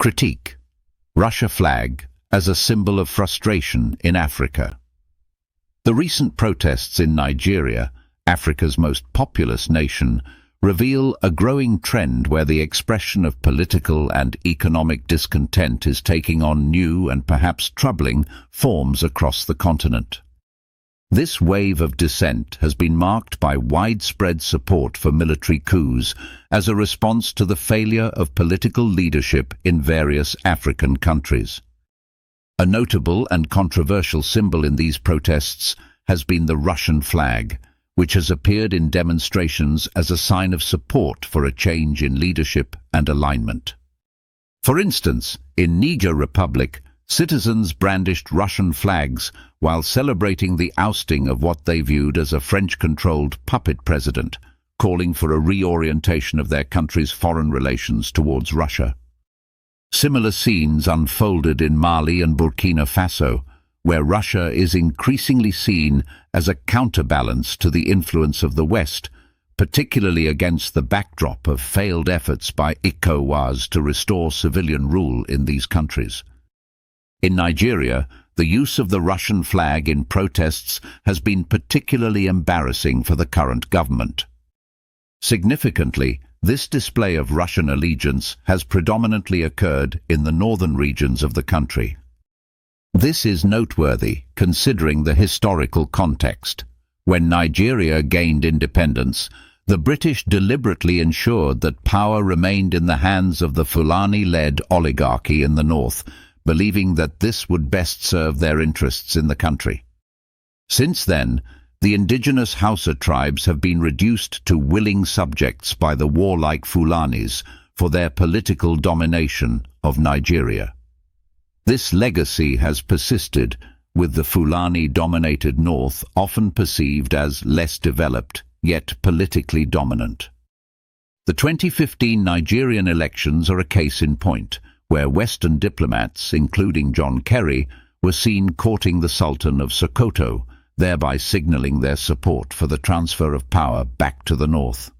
Critique: Russia flag as a symbol of frustration in Africa. The recent protests in Nigeria, Africa's most populous nation, reveal a growing trend where the expression of political and economic discontent is taking on new and perhaps troubling forms across the continent. This wave of dissent has been marked by widespread support for military coups as a response to the failure of political leadership in various African countries. A notable and controversial symbol in these protests has been the Russian flag, which has appeared in demonstrations as a sign of support for a change in leadership and alignment. For instance, in Niger Republic, citizens brandished Russian flags while celebrating the ousting of what they viewed as a French-controlled puppet president, calling for a reorientation of their country's foreign relations towards Russia. Similar scenes unfolded in Mali and Burkina Faso, where Russia is increasingly seen as a counterbalance to the influence of the West, particularly against the backdrop of failed efforts by ECOWAS to restore civilian rule in these countries. In Nigeria, the use of the Russian flag in protests has been particularly embarrassing for the current government. Significantly, this display of Russian allegiance has predominantly occurred in the northern regions of the country. This is noteworthy considering the historical context. When Nigeria gained independence, the British deliberately ensured that power remained in the hands of the Fulani-led oligarchy in the north, believing that this would best serve their interests in the country. Since then, the indigenous Hausa tribes have been reduced to willing subjects by the warlike Fulanis for their political domination of Nigeria. This legacy has persisted, with the Fulani-dominated north often perceived as less developed, yet politically dominant. The 2015 Nigerian elections are a case in point, where Western diplomats, including John Kerry, were seen courting the Sultan of Sokoto, thereby signaling their support for the transfer of power back to the north.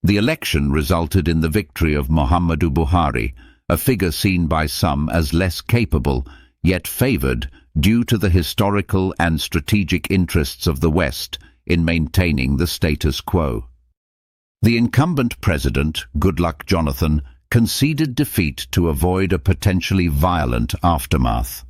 The election resulted in the victory of Muhammadu Buhari, a figure seen by some as less capable, yet favored due to the historical and strategic interests of the West in maintaining the status quo. The incumbent president, Goodluck Jonathan, conceded defeat to avoid a potentially violent aftermath.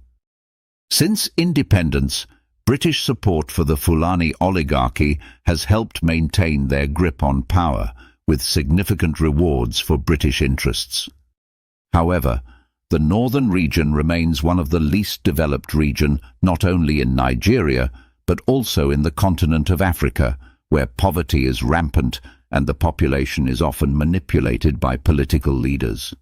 Since independence, British support for the Fulani oligarchy has helped maintain their grip on power, with significant rewards for British interests. However, the northern region remains one of the least developed regions not only in Nigeria, but also in the continent of Africa, where poverty is rampant and the population is often manipulated by political leaders.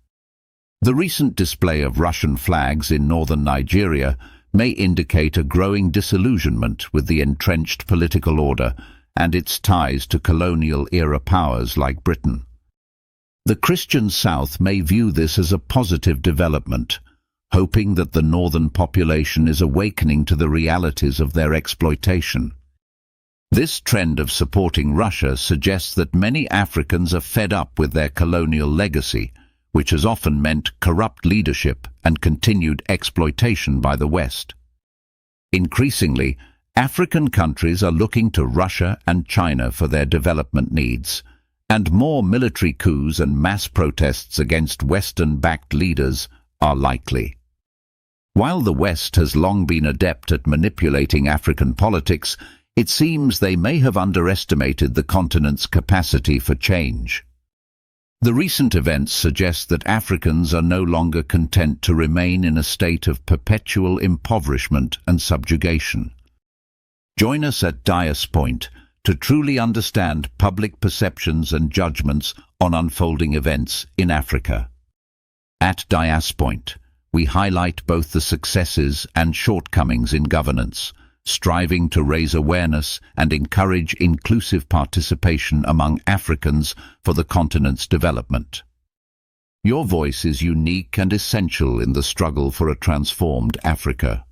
The recent display of Russian flags in northern Nigeria may indicate a growing disillusionment with the entrenched political order and its ties to colonial-era powers like Britain. The Christian South may view this as a positive development, hoping that the northern population is awakening to the realities of their exploitation. This trend of supporting Russia suggests that many Africans are fed up with their colonial legacy, which has often meant corrupt leadership and continued exploitation by the West. Increasingly, African countries are looking to Russia and China for their development needs, and more military coups and mass protests against Western-backed leaders are likely. While the West has long been adept at manipulating African politics, it seems they may have underestimated the continent's capacity for change. The recent events suggest that Africans are no longer content to remain in a state of perpetual impoverishment and subjugation. Join us at Dias Point to truly understand public perceptions and judgments on unfolding events in Africa. At Dias Point, we highlight both the successes and shortcomings in governance, striving to raise awareness and encourage inclusive participation among Africans for the continent's development. Your voice is unique and essential in the struggle for a transformed Africa.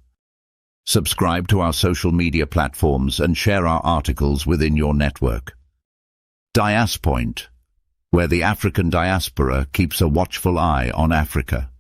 Subscribe to our social media platforms and share our articles within your network. Dias Point, where the African diaspora keeps a watchful eye on Africa.